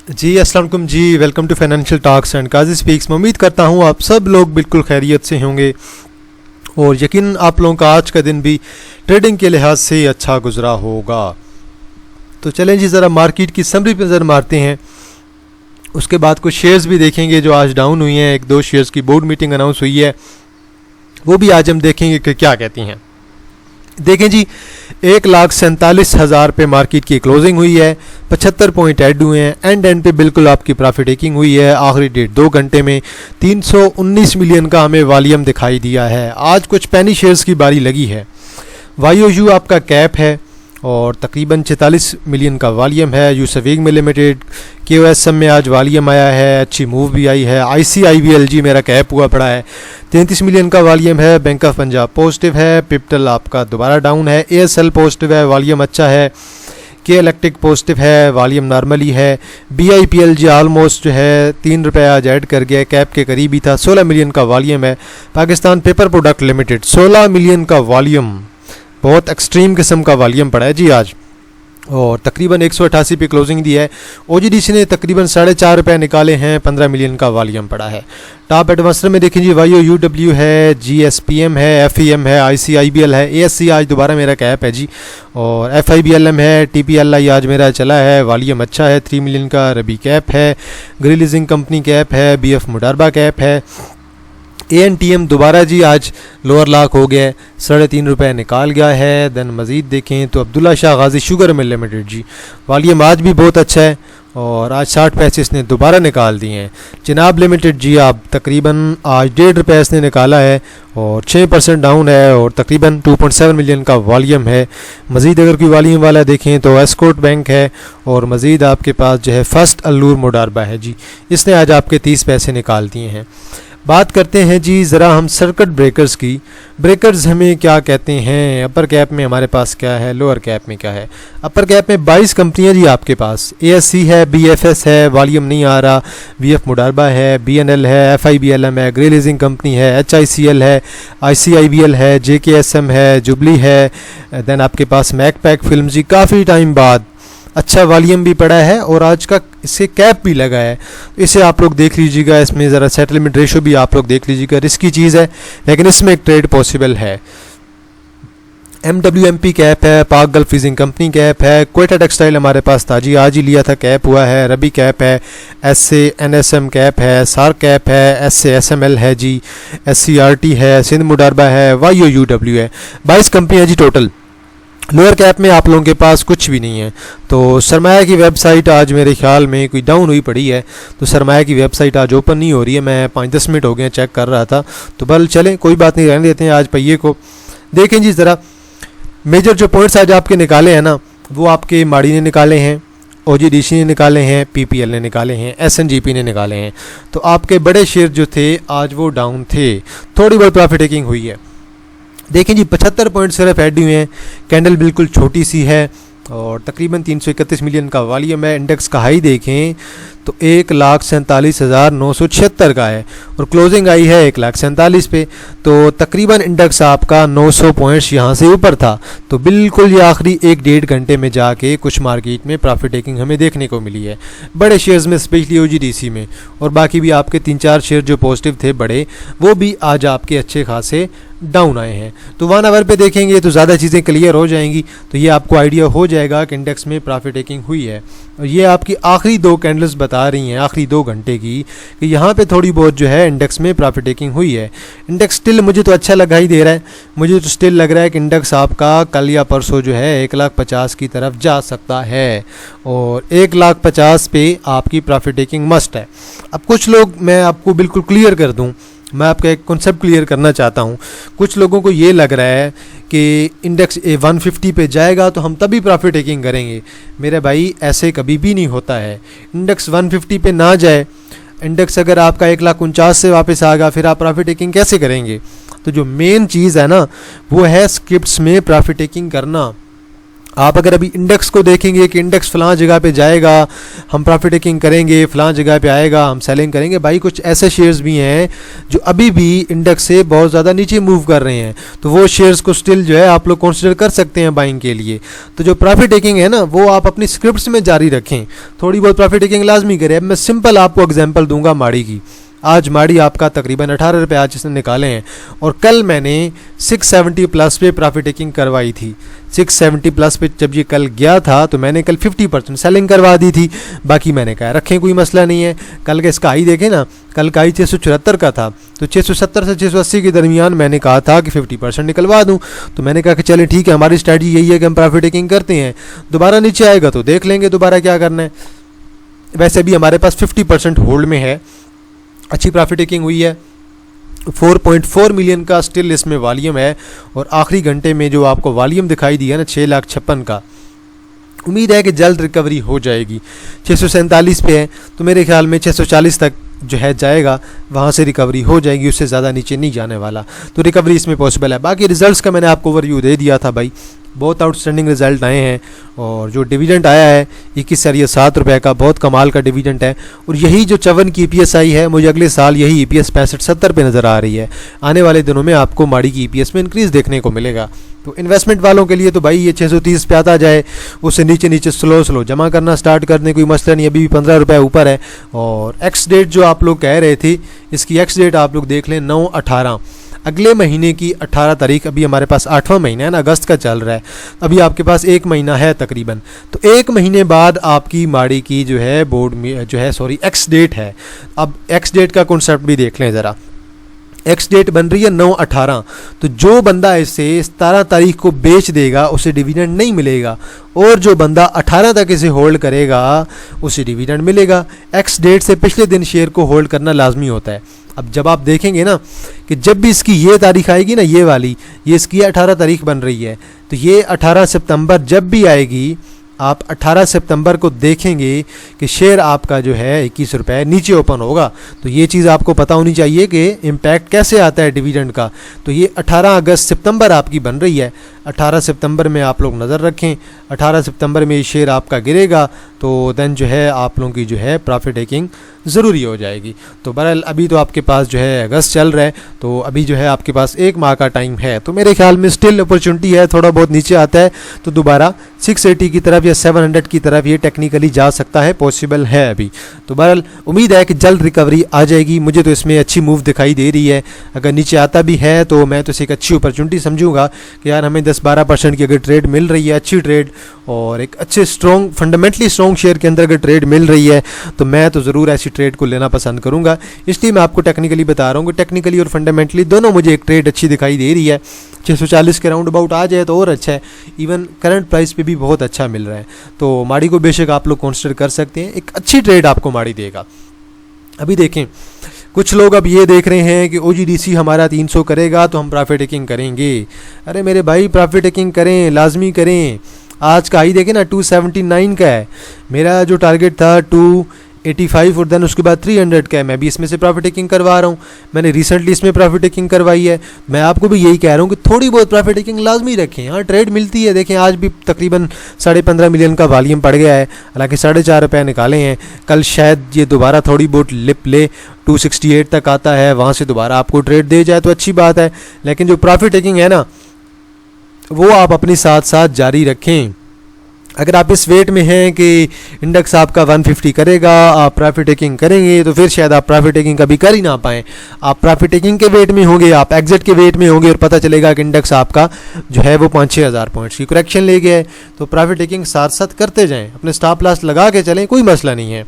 जी अस्सलाम वालेकुम जी, welcome to financial talks and Kazi speaks. मैं उम्मीद करता हूँ आप सब लोग बिल्कुल खैरियत से होंगे और यकीन आप लोगों का आज का दिन भी ट्रेडिंग के लिहाज से अच्छा गुजरा होगा। तो चलें जी, ज़रा मार्केट की समरी पर नज़र मारते हैं। उसके बाद कुछ शेयर्स भी देखेंगे जो आज डाउन हुई हैं। एक दो शेयर्स की बोर्ड मीटिंग अनाउंस हुई है, वो भी आज हम देखेंगे कि क्या कहती हैं। देखें जी, 1,47,000 पे मार्केट की क्लोजिंग हुई है, 75 पॉइंट ऐड हुए हैं। एंड पे बिल्कुल आपकी प्रॉफिट टेकिंग हुई है। आखिरी डेट 2 घंटे में 319 मिलियन का हमें वॉल्यूम दिखाई दिया है। आज कुछ पेनी शेयर्स की बारी लगी है। YOU आपका कैप है और तकरीबन 46 मिलियन का वॉल्यूम है। यूसफीक में लिमिटेड KOSM में आज वॉल्यूम आया है, अच्छी मूव भी आई है। ICIBLG मेरा कैप हुआ पड़ा है, 33 मिलियन का वॉल्यूम है। बैंक ऑफ पंजाब पॉजिटिव है। पिप्टल आपका दोबारा डाउन है। ASL पॉजिटिव है, वॉल्यूम अच्छा है। के इलेक्ट्रिक पॉजिटिव है, वॉल्यूम नॉर्मली है। BIPLG ऑलमोस्ट जो है 3 रुपये आज ऐड कर गया, कैप के करीब ही था। 16 मिलियन का वॉल्यूम है। Pakistan paper product limited 16 million का वॉल्यूम, बहुत एक्सट्रीम किस्म का वॉल्यूम पड़ा है जी आज, और तकरीबन 188 पे क्लोजिंग दी है। OGDC ने तकरीबन 4.5 रुपये निकाले हैं, 15 मिलियन का वॉल्यूम पड़ा है। टॉप एडवांसर में देखें जी, YOUW है, GSPM है, FEM है, ICIBL है। ASC आज दोबारा मेरा कैप है जी, और FIBLM है। TPLI आज मेरा चला है, वॉल्यूम अच्छा है, 3 मिलियन का। रबी कैप है, ग्री लीजिंग कंपनी कैप है, BF मुडारबा कैप है। ANTM दोबारा जी आज लोअर लॉक हो गया है, 3.5 रुपये निकाल गया है। देन मज़ीद देखें तो अब्दुल्ला शाह गाजी शुगर मिल लिमिटेड जी, वॉल्यूम आज भी बहुत अच्छा है और आज 60 पैसे इसने दोबारा निकाल दिए हैं। चिनाब लिमिटेड जी आप तकरीबन आज 1.5 रुपये इसने निकाला है और 6% डाउन है और तकरीबन 2.7 मिलियन का वॉल्यूम है। मज़ीद अगर कोई वॉल्यूम वाला देखें तो एस्कॉर्ट बैंक है, और मज़ीद आपके पास जो है फर्स्ट अल्लूर मुडारबा है जी, इसने आज आपके 30 पैसे निकाल दिए हैं। बात करते हैं जी ज़रा हम सर्किट ब्रेकर्स की। ब्रेकर्स हमें क्या कहते हैं? अपर कैप में हमारे पास क्या है, लोअर कैप में क्या है? अपर कैप में 22 कंपनियां जी आपके पास। ASC है, BFS है, वॉल्यूम नहीं आ रहा। BF मुडारबा है, BNL है, FIBLM है, ग्रे लीजिंग कंपनी है, HICL है, ICIBL है, JKSM है, जुबली है। देन आपके पास मैकपैक फिल्म जी, काफ़ी टाइम बाद अच्छा वॉल्यूम भी पड़ा है और आज का इससे कैप भी लगा है। इसे आप लोग देख लीजिएगा, इसमें ज़रा सेटलमेंट रेशो भी आप लोग देख लीजिएगा। रिस्की चीज़ है लेकिन इसमें एक ट्रेड पॉसिबल है। MWMP कैप है, पाक गल्फ फीजिंग कंपनी कैप है। क्वेटा टेक्सटाइल हमारे पास ताजी आज ही लिया था, कैप हुआ है। रबी कैप है, SA NSM कैप है, सार कैप है, SA SML है जी, SCRT है, सिंध मुडारबा है, YOUW है। 22 कंपनियाँ जी टोटल। लोअर कैप में आप लोगों के पास कुछ भी नहीं है। तो सरमाया की वेबसाइट आज मेरे ख्याल में कोई डाउन हुई पड़ी है, तो सरमाया की वेबसाइट आज ओपन नहीं हो रही है। मैं 5-10 मिनट हो गए चेक कर रहा था, तो बल चलें कोई बात नहीं, रहने देते हैं आज पहिए को। देखें जी ज़रा मेजर जो पॉइंट्स आज आपके निकाले हैं ना, वो आपके माड़ी ने निकाले हैं, OGDC ने निकाले हैं, PPL ने निकाले हैं, SNGP ने निकाले हैं। तो आपके बड़े शेयर जो थे आज वो डाउन थे, थोड़ी बहुत प्रॉफिट टेकिंग हुई है। देखें जी 75 पॉइंट सिर्फ ऐड हुए हैं। कैंडल बिल्कुल छोटी सी है और तकरीबन 331 मिलियन का वॉल्यूम है। इंडेक्स का हाई देखें तो 1,47,976 का है और क्लोजिंग आई है 1,47,000 पे। तो तकरीबन इंडेक्स आपका 900 पॉइंट्स यहाँ से ऊपर था। तो बिल्कुल ये आखिरी 1-1.5 घंटे में जाके कुछ मार्केट में प्रॉफिट टेकिंग हमें देखने को मिली है, बड़े शेयर्स में, स्पेशली OGDC में। और बाकी भी आपके 3-4 शेयर जो पॉजिटिव थे बड़े, वो भी आज आपके अच्छे खासे डाउन आए हैं। तो 1 आवर पे देखेंगे तो ज़्यादा चीज़ें क्लियर हो जाएंगी, तो ये आपको आइडिया हो जाएगा कि इंडेक्स में प्रॉफिट टेकिंग हुई है। और ये आपकी आखिरी 2 कैंडल्स बता रही हैं, आखिरी 2 घंटे की, कि यहाँ पे थोड़ी बहुत जो है इंडेक्स में प्रॉफिट टेकिंग हुई है। इंडेक्स स्टिल मुझे तो अच्छा लगा ही दे रहा है। मुझे तो स्टिल लग रहा है कि इंडेक्स आपका कल या परसों जो है 1,50,000 की तरफ जा सकता है, और 1,50,000 पे आपकी प्रॉफिट टेकिंग मस्ट है। अब कुछ लोग, मैं आपको बिल्कुल क्लियर कर दूँ, मैं आपका एक कॉन्सेप्ट क्लियर करना चाहता हूँ। कुछ लोगों को ये लग रहा है कि इंडेक्स 150 पे जाएगा तो हम तभी प्रॉफिट टेकिंग करेंगे। मेरे भाई ऐसे कभी भी नहीं होता है। इंडेक्स 150 पे ना जाए, इंडेक्स अगर आपका 1,49,000 से वापस आएगा, फिर आप प्रॉफिट टेकिंग कैसे करेंगे? तो जो मेन चीज़ है ना, वो है स्क्रिप्ट्स में प्रॉफिट टेकिंग करना। आप अगर अभी इंडेक्स को देखेंगे कि इंडेक्स फलां जगह पे जाएगा, हम प्रॉफिट टेकिंग करेंगे, फलां जगह पे आएगा, हम सेलिंग करेंगे, भाई कुछ ऐसे शेयर्स भी हैं जो अभी भी इंडेक्स से बहुत ज़्यादा नीचे मूव कर रहे हैं, तो वो शेयर्स को स्टिल जो है आप लोग कंसिडर कर सकते हैं बाइंग के लिए। तो जो प्रॉफिट टेकिंग है ना, वो आप अपनी स्क्रिप्ट्स में जारी रखें, थोड़ी बहुत प्रॉफिट टेकिंग लाजमी करें। अब मैं सिंपल आपको एग्जाम्पल दूंगा माड़ी की। आज माड़ी आपका तकरीबन 18 रुपये आज इसने निकाले हैं, और कल मैंने 670 प्लस पे प्रॉफिट टेकिंग करवाई थी। 670 प्लस पे जब ये कल गया था तो मैंने कल 50% सेलिंग करवा दी थी। बाकी मैंने कहा रखें, कोई मसला नहीं है। कल का इसका हाई देखें ना, कल का हाई 674 का था, तो 670 से 680 के दरमियान मैंने कहा था कि 50% निकलवा दूं। तो मैंने कहा कि चलें ठीक है, हमारी स्ट्रैटेजी यही है कि हम प्रॉफिट टेकिंग करते हैं, दोबारा नीचे आएगा तो देख लेंगे दोबारा क्या करना है। वैसे भी हमारे पास 50% होल्ड में है, अच्छी प्रॉफिट टेकिंग हुई है। 4.4 मिलियन का स्टिल इसमें वॉल्यूम है, और आखिरी घंटे में जो आपको वॉल्यूम दिखाई दिया ना 6,56,000 का, उम्मीद है कि जल्द रिकवरी हो जाएगी। 647 पे है, तो मेरे ख्याल में 640 तक जो है जाएगा, वहाँ से रिकवरी हो जाएगी, उससे ज़्यादा नीचे नहीं जाने वाला, तो रिकवरी इसमें पॉसिबल है। बाकी रिजल्ट्स का मैंने आपको ओवरव्यू दे दिया था भाई, बहुत आउटस्टैंडिंग रिजल्ट आए हैं, और जो डिविडेंड आया है 21.7 रुपये का, बहुत कमाल का डिविडेंड है। और यही जो 54 की EPS आई है, मुझे अगले साल यही EPS 65-70 पे नज़र आ रही है। आने वाले दिनों में आपको माड़ी की EPS में इंक्रीज़ देखने को मिलेगा। तो इन्वेस्टमेंट वालों के लिए तो भाई ये 630 पे आता जाए, उससे नीचे नीचे स्लो जमा करना स्टार्ट कर दें, कोई मसला नहीं। अभी भी 15 रुपये ऊपर है। और एक्स डेट जो आप लोग कह रहे थे, इसकी एक्स डेट आप लोग देख लें 9/18, अगले महीने की 18 तारीख। अभी हमारे पास 8वां महीना है ना, अगस्त का चल रहा है, अभी आपके पास 1 महीना है तकरीबन। तो 1 महीने बाद आपकी माड़ी की जो है बोर्ड में जो है एक्स डेट है। अब एक्स डेट का कॉन्सेप्ट भी देख लें ज़रा। एक्स डेट बन रही है 9/18, तो जो बंदा इसे 17 तारीख को बेच देगा उसे डिविडेंड नहीं मिलेगा, और जो बंदा 18 तक इसे होल्ड करेगा उसे डिविडेंड मिलेगा। एक्स डेट से पिछले दिन शेयर को होल्ड करना लाजमी होता है। अब जब आप देखेंगे ना कि जब भी इसकी ये तारीख आएगी ना, ये वाली, ये इसकी 18 तारीख बन रही है, तो ये 18 सितंबर जब भी आएगी, आप 18 सितंबर को देखेंगे कि शेयर आपका जो है 21 रुपये नीचे ओपन होगा। तो ये चीज़ आपको पता होनी चाहिए कि इम्पैक्ट कैसे आता है डिविडेंड का। तो ये 18 अगस्त सितंबर आपकी बन रही है, 18 सितंबर में आप लोग नज़र रखें। 18 सितंबर में ये शेयर आपका गिरेगा, तो देन जो है आप लोगों की जो है प्रॉफिट टेकिंग ज़रूरी हो जाएगी। तो बहरहाल अभी तो आपके पास जो है अगस्त चल रहा है, तो अभी जो है आपके पास 1 माह का टाइम है। तो मेरे ख्याल में स्टिल अपॉर्चुनिटी है, थोड़ा बहुत नीचे आता है तो दोबारा 680 की तरफ या 700 की तरफ ये टेक्निकली जा सकता है, पॉसिबल है अभी। तो बहरहाल उम्मीद है कि जल्द रिकवरी आ जाएगी। मुझे तो इसमें अच्छी मूव दिखाई दे रही है। अगर नीचे आता भी है तो मैं तो इसे एक अच्छी अपॉर्चुनिटी समझूंगा कि यार हमें 10-12% की अगर ट्रेड मिल रही है, अच्छी ट्रेड, और एक अच्छे स्ट्रॉन्ग फंडामेंटली स्ट्रॉन्ग शेयर के अंदर अगर ट्रेड मिल रही है, तो मैं तो ज़रूर ऐसी ट्रेड को लेना पसंद करूंगा। इसलिए मैं आपको टेक्निकली बता रहा हूँ कि टेक्निकली और फंडामेंटली दोनों मुझे एक ट्रेड अच्छी दिखाई दे रही है। 640 के राउंड अबाउट आ जाए तो और अच्छा है, इवन करंट प्राइस पे भी बहुत अच्छा मिल रहा है। तो माड़ी को बेशक आप लोग कंसिडर कर सकते हैं, एक अच्छी ट्रेड आपको माड़ी देगा। अभी देखें, कुछ लोग अब ये देख रहे हैं कि OGDC हमारा 300 करेगा तो हम प्रॉफिट टेकिंग करेंगे। अरे मेरे भाई, प्रॉफिट टेकिंग करें, लाजमी करें। आज का हाई देखें ना 279 का है, मेरा जो टारगेट था 285 और देन उसके बाद 300 का है। मैं भी इसमें से प्रॉफिट टेकिंग करवा रहा हूँ, मैंने रिसेंटली इसमें प्रॉफिट टेकिंग करवाई है। मैं आपको भी यही कह रहा हूँ कि थोड़ी बहुत प्रॉफिट टेकिंग लाजमी रखें। हाँ, ट्रेड मिलती है। देखें आज भी तकरीबन 15.5 मिलियन का वॉल्यूम पड़ गया है, हालांकि 4.5 रुपये निकाले हैं। कल शायद ये दोबारा थोड़ी बहुत लिप ले 268 तक आता है, वहाँ से दोबारा आपको ट्रेड दे जाए तो अच्छी बात है। लेकिन जो प्रॉफिट टेकिंग है ना, वो आप अपनी साथ साथ जारी रखें। अगर आप इस वेट में हैं कि इंडेक्स आपका 150 करेगा, आप प्रॉफिट टेकिंग करेंगे, तो फिर शायद आप प्रॉफिट टेकिंग कभी कर ही ना पाएँ। आप प्रॉफिट टेकिंग के वेट में होंगे, आप एग्जिट के वेट में होंगे, और पता चलेगा कि इंडेक्स आपका जो है वो 5-6 हज़ार पॉइंट्स की करेक्शन ले गया है। तो प्रॉफिट टेकिंग साथ साथ करते जाएँ, अपने स्टॉप लॉस लगा के चलें, कोई मसला नहीं है।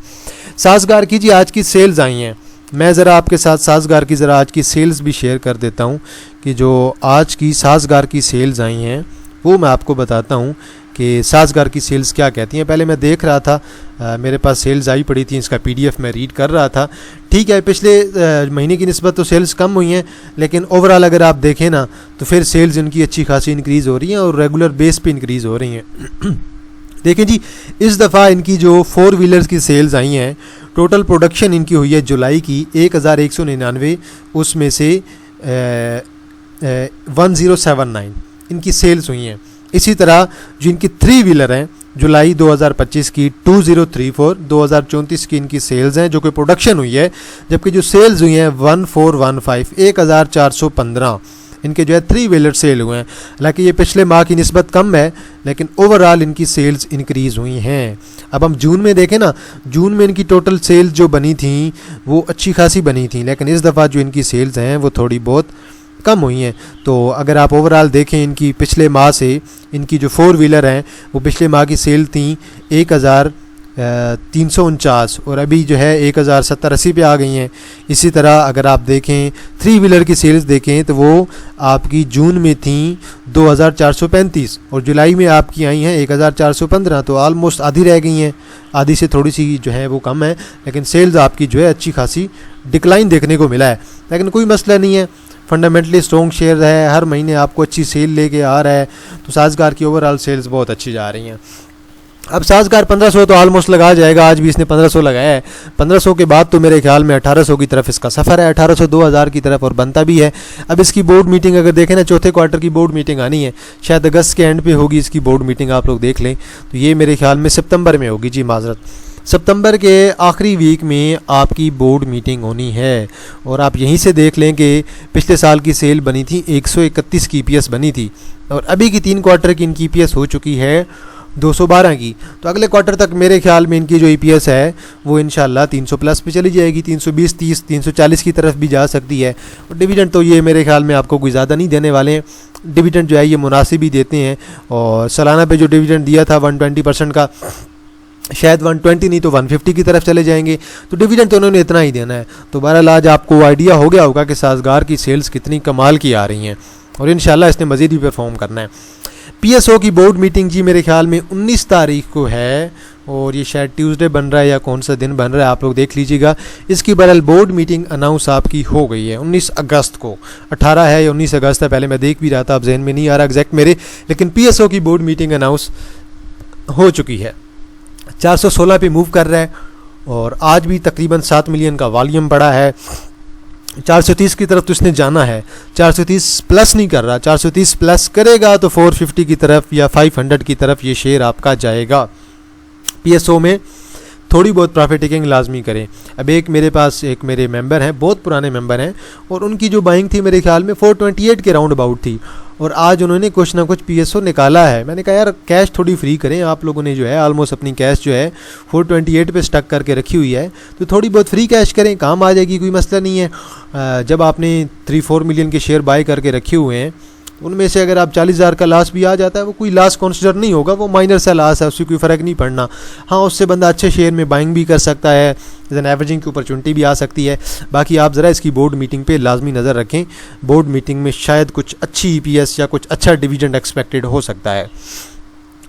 साजगार कीजिए, आज की सेल्स आई हैं। मैं ज़रा आपके साथ साजगार की ज़रा आज की सेल्स भी शेयर कर देता हूँ कि जो आज की साजगार की सेल्स आई हैं वो मैं आपको बताता हूँ कि साजगार की सेल्स क्या कहती हैं। पहले मैं देख रहा था, मेरे पास सेल्स आई पड़ी थी, इसका PDF मैं रीड कर रहा था। ठीक है, पिछले महीने की निस्बत तो सेल्स कम हुई हैं, लेकिन ओवरऑल अगर आप देखें ना तो फिर सेल्स इनकी अच्छी खासी इंक्रीज़ हो रही हैं और रेगुलर बेस पे इंक्रीज़ हो रही हैं। देखें जी, इस दफ़ा इनकी जो 4 व्हीलर्स की सेल्स आई हैं, टोटल प्रोडक्शन इनकी हुई है जुलाई की 1199, उसमें से 1079 इनकी सेल्स हुई हैं। इसी तरह जो इनकी 3 व्हीलर हैं, जुलाई 2025 की 2034, 2034 की इनकी सेल्स हैं जो कि प्रोडक्शन हुई है, जबकि जो सेल्स हुई हैं 1415, 1415 इनके जो है 3 व्हीलर सेल हुए हैं। हालांकि ये पिछले माह की निस्बत कम है, लेकिन ओवरऑल इनकी सेल्स इंक्रीज़ हुई हैं। अब हम जून में देखें ना, जून में इनकी टोटल सेल्स जो बनी थी वो अच्छी खासी बनी थी, लेकिन इस दफ़ा जो इनकी सेल्स हैं वो थोड़ी बहुत कम हुई हैं। तो अगर आप ओवरऑल देखें इनकी पिछले माह से, इनकी जो 4 व्हीलर हैं वो पिछले माह की सेल थी 1349 और अभी जो है 1070-80 पे आ गई हैं। इसी तरह अगर आप देखें 3 व्हीलर की सेल्स देखें तो वो आपकी जून में थी 2435 और जुलाई में आपकी आई हैं 1415, तो आलमोस्ट आधी रह गई हैं, आधी से थोड़ी सी जो है वो कम है, लेकिन सेल्स आपकी जो है अच्छी खासी डिक्लाइन देखने को मिला है। लेकिन कोई मसला नहीं है, फंडामेंटली स्ट्रॉन्ग शेयर है, हर महीने आपको अच्छी सेल लेके आ रहा है, तो साज़गार की ओवरऑल सेल्स बहुत अच्छी जा रही हैं। अब साज़गार 1500 तो ऑलमोस्ट लगा जाएगा, आज भी इसने 1500 लगाया है। 1500 के बाद तो मेरे ख्याल में 1800 की तरफ इसका सफ़र है, 1800 2000 की तरफ, और बनता भी है। अब इसकी बोर्ड मीटिंग अगर देखें ना, चौथे क्वार्टर की बोर्ड मीटिंग आनी है, शायद अगस्त के एंड पे होगी इसकी बोर्ड मीटिंग, आप लोग देख लें, तो ये मेरे ख्याल में सितंबर में होगी, जी माजरत, सितंबर के आखिरी वीक में आपकी बोर्ड मीटिंग होनी है। और आप यहीं से देख लें कि पिछले साल की सेल बनी थी 131 की EPS बनी थी, और अभी की 3 क्वार्टर की इनकी EPS हो चुकी है 212 की। तो अगले क्वार्टर तक मेरे ख्याल में इनकी जो EPS है वो इंशाल्लाह 300 प्लस पे चली जाएगी, 320, 30, 340 की तरफ भी जा सकती है। और डिविडेंड तो ये मेरे ख्याल में आपको कोई ज़्यादा नहीं देने वाले हैं, डिविडेंड जो है ये मुनासिब ही देते हैं। और सालाना पे जो डिविडेंड दिया था 120% का, शायद 120 नहीं तो 150 की तरफ चले जाएंगे, तो डिविडेंड तो उन्होंने इतना ही देना है। तो बहरहाल आज आपको आइडिया हो गया होगा कि साज़गार की सेल्स कितनी कमाल की आ रही हैं, और इंशाल्लाह इसने मज़ीद भी परफॉर्म करना है। PSO की बोर्ड मीटिंग जी मेरे ख्याल में 19 तारीख को है, और ये शायद ट्यूसडे बन रहा है या कौन सा दिन बन रहा है, आप लोग देख लीजिएगा। इसकी बहरहाल बोर्ड मीटिंग अनाउंस आपकी हो गई है 19 अगस्त को, 18 है या 19 अगस्त है, पहले मैं देख भी रहा था, अब जहन में नहीं आ रहा एग्जैक्ट मेरे, लेकिन PSO की बोर्ड मीटिंग अनाउंस हो चुकी है। 416 पे मूव कर रहा है, और आज भी तकरीबन 7 मिलियन का वॉल्यूम पड़ा है। 430 की तरफ तो इसने जाना है, 430 प्लस नहीं कर रहा, 430 प्लस करेगा तो 450 की तरफ या 500 की तरफ ये शेयर आपका जाएगा। PSO में थोड़ी बहुत प्रॉफिट टेकिंग लाजमी करें। अब एक मेरे पास एक मेरे मेंबर हैं, बहुत पुराने मेंबर हैं, और उनकी जो बाइंग थी मेरे ख्याल में 428 के राउंड अबाउट थी, और आज उन्होंने कुछ ना कुछ PSO निकाला है। मैंने कहा यार कैश थोड़ी फ्री करें, आप लोगों ने जो है ऑलमोस्ट अपनी कैश जो है 428 पे स्टक करके रखी हुई है, तो थोड़ी बहुत फ्री कैश करें, काम आ जाएगी, कोई मसला नहीं है। जब आपने 3-4 मिलियन के शेयर बाय करके रखे हुए हैं, उनमें से अगर आप 40,000 का लॉस भी आ जाता है, वो कोई लॉस कंसिडर नहीं होगा, वो माइनर सा लॉस है, उससे कोई फ़र्क नहीं पड़ना। हाँ, उससे बंदा अच्छे शेयर में बाइंग भी कर सकता है, दैन एवरेजिंग की अपॉर्चुनिटी भी आ सकती है। बाकी आप ज़रा इसकी बोर्ड मीटिंग पे लाजमी नज़र रखें, बोर्ड मीटिंग में शायद कुछ अच्छी EPS या कुछ अच्छा डिविडेंड एक्सपेक्टेड हो सकता है।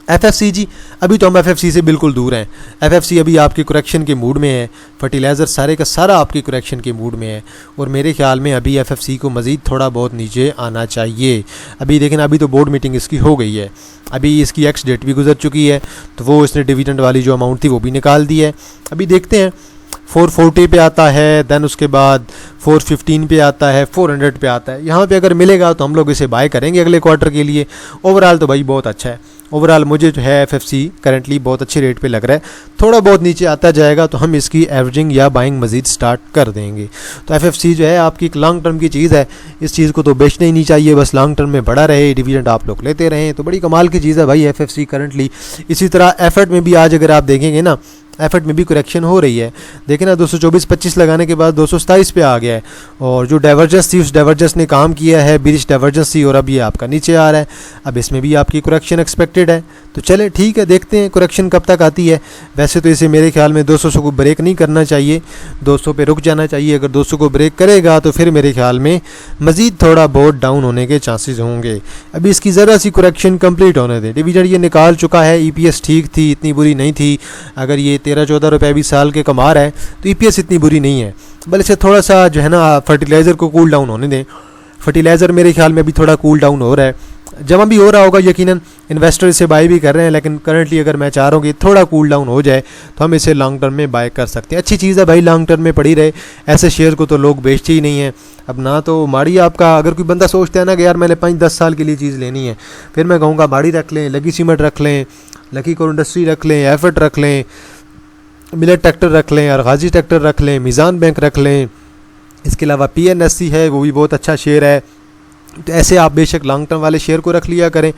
FFC जी, अभी तो हम FFC से बिल्कुल दूर हैं। FFC अभी आपके करेक्शन के मूड में है, फर्टिलाइज़र सारे का सारा आपके करेक्शन के मूड में है, और मेरे ख्याल में अभी FFC को मज़ीद थोड़ा बहुत नीचे आना चाहिए। अभी देखें, अभी तो बोर्ड मीटिंग इसकी हो गई है, अभी इसकी एक्स डेट भी गुजर चुकी है, तो वो इसने डिविडेंड वाली जो अमाउंट थी वो भी निकाल दी है। अभी देखते हैं 440 पे आता है, दैन उसके बाद 415 पे आता है, 400 पे आता है। यहाँ पे अगर मिलेगा तो हम लोग इसे बाय करेंगे अगले क्वार्टर के लिए। ओवरऑल तो भाई बहुत अच्छा है, ओवरऑल मुझे जो है FFC करंटली बहुत अच्छे रेट पे लग रहा है। थोड़ा बहुत नीचे आता जाएगा तो हम इसकी एवरेजिंग या बाइंग मज़ीद स्टार्ट कर देंगे। तो FFC जो है आपकी एक लॉन्ग टर्म की चीज़ है, इस चीज़ को तो बेचना ही नहीं चाहिए, बस लॉन्ग टर्म में बढ़ा रहे, डिविडेंड आप लोग लेते रहें, तो बड़ी कमाल की चीज़ है भाई FFC करंटली। इसी तरह एफर्ट में भी आज अगर आप देखेंगे ना, एफर्ट में भी करेक्शन हो रही है। देखें ना, 224-25 लगाने के बाद 227 पे आ गया है, और जो डाइवर्जेंस थी उस डाइवर्जेंस ने काम किया है, बिरिश डाइवर्जेंस थी, और अब ये आपका नीचे आ रहा है। अब इसमें भी आपकी करेक्शन एक्सपेक्टेड है, तो चले ठीक है, देखते हैं करेक्शन कब तक आती है। वैसे तो इसे मेरे ख्याल में 200 को ब्रेक नहीं करना चाहिए, 200 पे रुक जाना चाहिए। अगर 200 को ब्रेक करेगा तो फिर मेरे ख्याल में मज़ीद थोड़ा बहुत डाउन होने के चांसेस होंगे। अभी इसकी ज़रा सी करेक्शन कंप्लीट होने दें। डिविडेंड ये निकाल चुका है, EPS ठीक थी, इतनी बुरी नहीं थी। अगर ये 13-14 रुपये भी साल के कमा रहा है तो EPS इतनी बुरी नहीं है, बल्कि इसे थोड़ा सा जो है ना फर्टिलाइज़र को कूल डाउन होने दें। फर्टिलाइज़र मेरे ख्याल में अभी थोड़ा कूल डाउन हो रहा है, जमा भी हो रहा होगा यकीनन, इन्वेस्टर इसे बाय भी कर रहे हैं, लेकिन करंटली अगर मैं चाह रहा हूँ कि थोड़ा कूल डाउन हो जाए तो हम इसे लॉन्ग टर्म में बाय कर सकते हैं। अच्छी चीज़ है भाई, लॉन्ग टर्म में पड़ी रहे, ऐसे शेयर को तो लोग बेचते ही नहीं हैं। अब ना तो माड़ी आपका, अगर कोई बंदा सोचता है ना कि यार मैंने 5-10 साल के लिए चीज़ लेनी है, फिर मैं कहूँगा माड़ी रख लें, लकी सीमेंट रख लें, लकी कोर इंडस्ट्री रख लें, एफर्ट रख लें, मिलेट ट्रैक्टर रख लें, अरगाजी ट्रैक्टर रख लें, मीज़ान बैंक रख लें, इसके अलावा PNSC है, वो भी बहुत अच्छा शेयर है। तो ऐसे आप बेशक लॉन्ग टर्म वाले शेयर को रख लिया करें।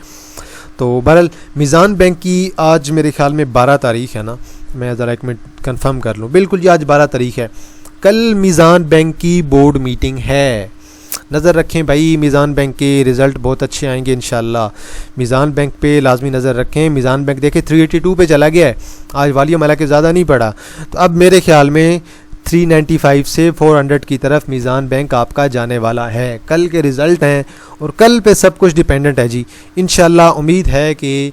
तो बहरहाल मीज़ान बैंक की आज मेरे ख्याल में 12 तारीख है ना, मैं ज़रा एक मिनट कंफर्म कर लूँ। बिल्कुल जी, आज 12 तारीख है। कल मीज़ान बैंक की बोर्ड मीटिंग है, नज़र रखें भाई, मीज़ान बैंक के रिज़ल्ट बहुत अच्छे आएंगे इंशाल्लाह। मीज़ान बैंक पे लाजमी नज़र रखें। मीज़ान बैंक देखें 382 पे चला गया है, आज वॉल्यूम हालांकि ज़्यादा नहीं पड़ा, तो अब मेरे ख्याल में 395 से 400 की तरफ मीज़ान बैंक आपका जाने वाला है। कल के रिज़ल्ट हैं और कल पे सब कुछ डिपेंडेंट है जी। इंशाल्लाह उम्मीद है कि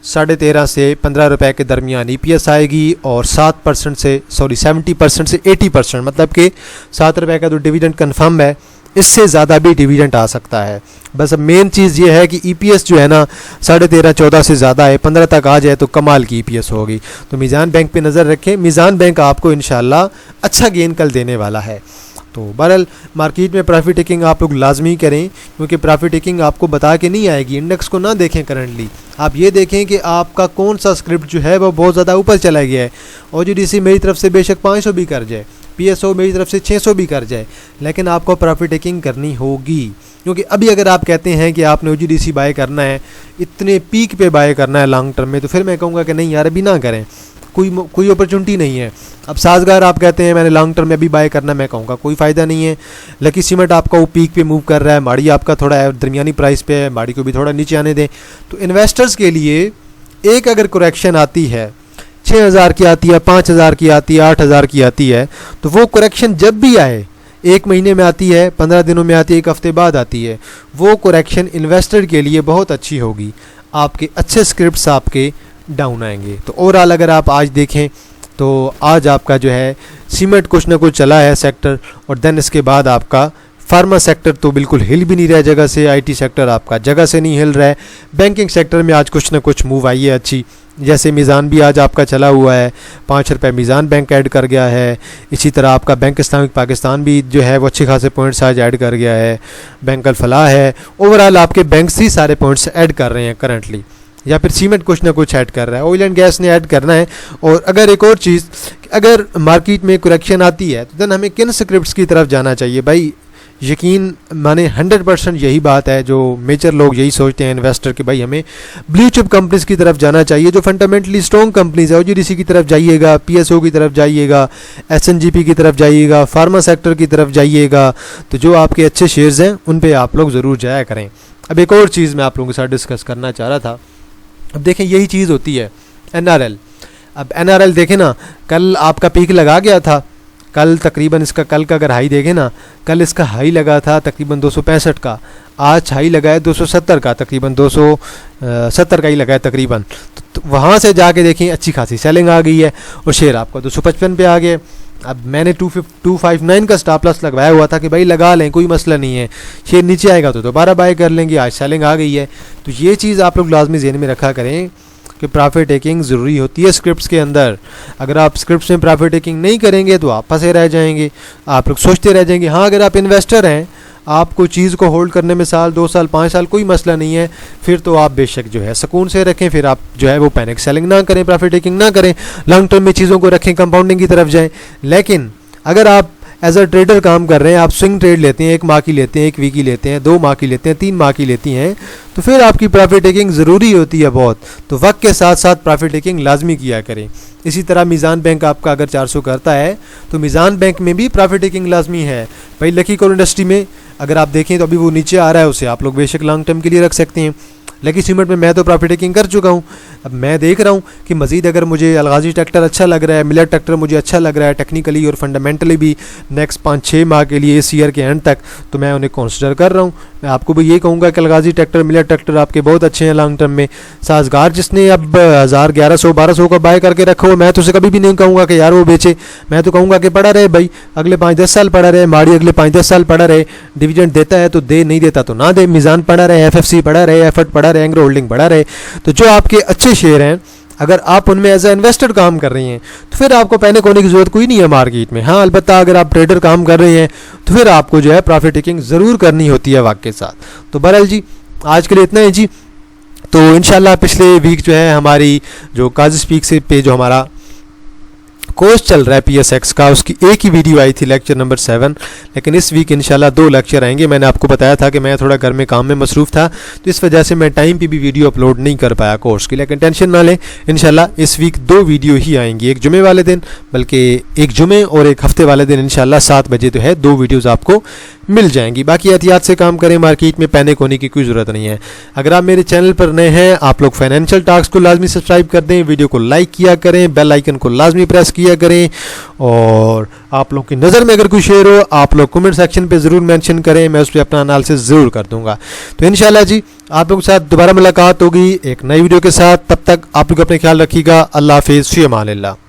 13.5 से 15 रुपए के दरमियान EPS आएगी और 70% से 80%, मतलब कि 7 रुपए का तो डिविडेंड कन्फर्म है, इससे ज़्यादा भी डिविडेंड आ सकता है। बस अब मेन चीज़ ये है कि EPS जो है ना 13.5-14 से ज़्यादा है, 15 तक आ जाए तो कमाल की EPS होगी। तो मीज़ान बैंक पे नज़र रखें, मीज़ान बैंक आपको इंशाल्लाह अच्छा गेन कल देने वाला है। तो बहरहाल मार्केट में प्रॉफिट टेकिंग आप लोग लाजमी करें, क्योंकि प्रॉफिट टेकिंग आपको बता के नहीं आएगी। इंडेक्स को ना देखें करंटली, आप ये देखें कि आपका कौन सा स्क्रिप्ट जो है वो बहुत ज़्यादा ऊपर चला गया है। OGDC मेरी तरफ से बेशक 500 भी कर जाए, PSO मेरी तरफ से 600 भी कर जाए, लेकिन आपको प्रॉफिट टेकिंग करनी होगी। क्योंकि अभी अगर आप कहते हैं कि आपने OGDC बाय करना है, इतने पीक पे बाय करना है लॉन्ग टर्म में, तो फिर मैं कहूँगा कि नहीं यार अभी ना करें, कोई अपॉर्चुनिटी नहीं है। अब साजगार आप कहते हैं मैंने लॉन्ग टर्म में अभी बाय करना, मैं कहूँगा कोई फ़ायदा नहीं है। लकी सीमेंट आपका वो पीक पे मूव कर रहा है, माड़ी आपका थोड़ा दरमियानी प्राइस पे है, माड़ी को भी थोड़ा नीचे आने दें। तो इन्वेस्टर्स के लिए एक अगर करेक्शन आती है, 6000 की आती है, 5000 की आती है, 8000 की आती है, तो वो करेक्शन जब भी आए, 1 महीने में आती है, 15 दिनों में आती है, 1 हफ्ते बाद आती है, वो करेक्शन इन्वेस्टर के लिए बहुत अच्छी होगी। आपके अच्छे स्क्रिप्ट्स आपके डाउन आएंगे। तो ओवरऑल अगर आप आज देखें तो आज आपका जो है सीमेंट कुछ ना कुछ चला है सेक्टर, और देन इसके बाद आपका फार्मा सेक्टर तो बिल्कुल हिल भी नहीं रहा है जगह से, IT सेक्टर आपका जगह से नहीं हिल रहा है। बैंकिंग सेक्टर में आज कुछ ना कुछ मूव आई है अच्छी, जैसे मीज़ान भी आज आपका चला हुआ है, 5 रुपये मीज़ान बैंक ऐड कर गया है। इसी तरह आपका बैंक इस्लामिक पाकिस्तान भी जो है वो अच्छे खासे पॉइंट्स आज ऐड कर गया है। बैंक अल फलाह है, ओवरऑल आपके बैंक्स ही सारे पॉइंट्स ऐड कर रहे हैं करंटली, या फिर सीमेंट कुछ ना कुछ ऐड कर रहा है, ऑयल एंड गैस ने ऐड करना है। और अगर एक और चीज़, अगर मार्केट में करेक्शन आती है तो देन हमें किन स्क्रिप्ट्स की तरफ जाना चाहिए भाई? यकीन माने 100% यही बात है, जो मेजर लोग यही सोचते हैं इन्वेस्टर कि भाई हमें ब्लू चिप कंपनीज की तरफ जाना चाहिए, जो फंडामेंटली स्ट्रॉन्ग कंपनीज है। OGDC की तरफ जाइएगा, PSO की तरफ जाइएगा, SNGP की तरफ जाइएगा, फार्मा सेक्टर की तरफ जाइएगा, तो जो आपके अच्छे शेयर्स हैं उन पे आप लोग ज़रूर जाया करें। अब एक और चीज़ मैं आप लोगों के साथ डिस्कस करना चाह रहा था। अब देखें यही चीज़ होती है NRL। अब NRL देखें ना, कल आपका पीक लगा गया था, कल तकरीबन इसका कल का अगर हाई देखें ना, कल इसका हाई लगा था तकरीबन 265 का, आज हाई लगा है 270 का, तकरीबन 270 का ही लगा है तकरीबन। तो वहाँ से जाके देखें अच्छी खासी सेलिंग आ गई है और शेयर आपका 255 पे आ गया। अब मैंने 259 का स्टॉप लॉस लगवाया हुआ था कि भाई लगा लें, कोई मसला नहीं है, शेयर नीचे आएगा तो दोबारा बाय कर लेंगे। आज सेलिंग आ गई है, तो ये चीज़ आप लोग लाजमी ज़हन में रखा करें कि प्रॉफिट टेकिंग ज़रूरी होती है स्क्रिप्ट्स के अंदर। अगर आप स्क्रिप्ट्स में प्रॉफिट टेकिंग नहीं करेंगे तो आप फंसे रह जाएंगे, आप लोग सोचते रह जाएंगे। हाँ, अगर आप इन्वेस्टर हैं, आपको चीज़ को होल्ड करने में साल 2 साल 5 साल कोई मसला नहीं है, फिर तो आप बेशक जो है सुकून से रखें, फिर आप जो है वो पैनिक सेलिंग ना करें, प्रॉफिट टेकिंग ना करें, लॉन्ग टर्म में चीज़ों को रखें, कंपाउंडिंग की तरफ जाएं। लेकिन अगर आप एज अ ट्रेडर काम कर रहे हैं, आप स्विंग ट्रेड लेते हैं, 1 माह की लेते हैं, 1 वीक की लेते हैं, 2 माह की लेते हैं, 3 माह की लेती हैं, तो फिर आपकी प्रॉफिट टेकिंग ज़रूरी होती है बहुत। तो वक्त के साथ साथ प्रॉफिट टेकिंग लाजमी किया करें। इसी तरह मीज़ान बैंक आपका अगर 400 करता है तो मीज़ान बैंक में भी प्रॉफिट टेकिंग लाजमी है। भाई लकी कोर इंडस्ट्री में अगर आप देखें तो अभी वो नीचे आ रहा है, उसे आप लोग बेशक लॉन्ग टर्म के लिए रख सकते हैं। लकी सीमेंट में मैं तो प्रॉफिट टेकिंग कर चुका हूँ। अब मैं देख रहा हूँ कि मज़ीद अगर मुझे अलगाजी ट्रैक्टर अच्छा लग रहा है, मिलेट ट्रैक्टर मुझे अच्छा लग रहा है टेक्निकली और फंडामेंटली भी नेक्स्ट 5-6 माह के लिए इस ईयर के एंड तक, तो मैं उन्हें कंसिडर कर रहा हूँ। मैं आपको भी यही कहूँगा कि अलगाजी ट्रैक्टर, मिलर ट्रैक्टर आपके बहुत अच्छे हैं लॉन्ग टर्म में। साजगार जिसने अब 1000 1100 1200 का बाय करके रखा हुआ, मैं तो उसे कभी भी नहीं कहूँगा कि यार वो बेचे, मैं तो कहूँगा कि पड़ा रहे भाई, अगले 5-10 साल पड़ा रहे, माड़ी अगले 5-10 साल पड़ा रहे, डिविडेंड देता है तो दे, नहीं देता तो ना दे, मिजान पड़ा रहे, एफएफसी पड़ा रहे, एफर्ट पड़ा रहे, एंग्रो होल्डिंग पड़ा रहे। तो जो आपके अच्छे शेयर हैं, अगर आप उनमें एज ए इन्वेस्टर काम कर रही हैं तो फिर आपको पैनिक होने की ज़रूरत कोई नहीं है मार्केट में। हाँ, अलबत्ता अगर आप ट्रेडर काम कर रहे हैं तो फिर आपको जो है प्रॉफिट टेकिंग ज़रूर करनी होती है वक्त के साथ। तो बहरहाल जी, आज के लिए इतना ही जी। तो इंशाल्लाह पिछले वीक जो है हमारी जो काजी स्पीक से पे जो हमारा कोर्स चल रहा है PSX का, उसकी एक ही वीडियो आई थी, लेक्चर नंबर 7, लेकिन इस वीक इंशाल्लाह 2 लेक्चर आएंगे। मैंने आपको बताया था कि मैं थोड़ा घर में काम में मसरूफ़ था, तो इस वजह से मैं टाइम पे भी वीडियो अपलोड नहीं कर पाया कोर्स की, लेकिन टेंशन ना लें, इंशाल्लाह इस वीक 2 वीडियो ही आएंगी, एक जुमे वाले दिन, बल्कि एक जुमे और एक हफ्ते वाले दिन इंशाल्लाह 7 बजे तो है 2 वीडियोज़ आपको मिल जाएंगी। बाकी एहतियात से काम करें, मार्केट में पैनिक होने की कोई ज़रूरत नहीं है। अगर आप मेरे चैनल पर नए हैं, आप लोग फाइनेंशियल टॉक्स को लाजमी सब्सक्राइब कर दें, वीडियो को लाइक किया करें, बेल आइकन को लाजमी प्रेस किया करें, और आप लोग की नज़र में अगर कोई शेयर हो आप लोग कमेंट सेक्शन पे ज़रूर मेंशन करें, मैं उस पर अपना एनालिसिस ज़रूर कर दूंगा। तो इंशाल्लाह जी आप लोगों के साथ दोबारा मुलाकात होगी एक नई वीडियो के साथ। तब तक आप लोग अपने ख्याल रखिएगा। अल्लाह हाफिज़, फ़ी अमान अल्लाह।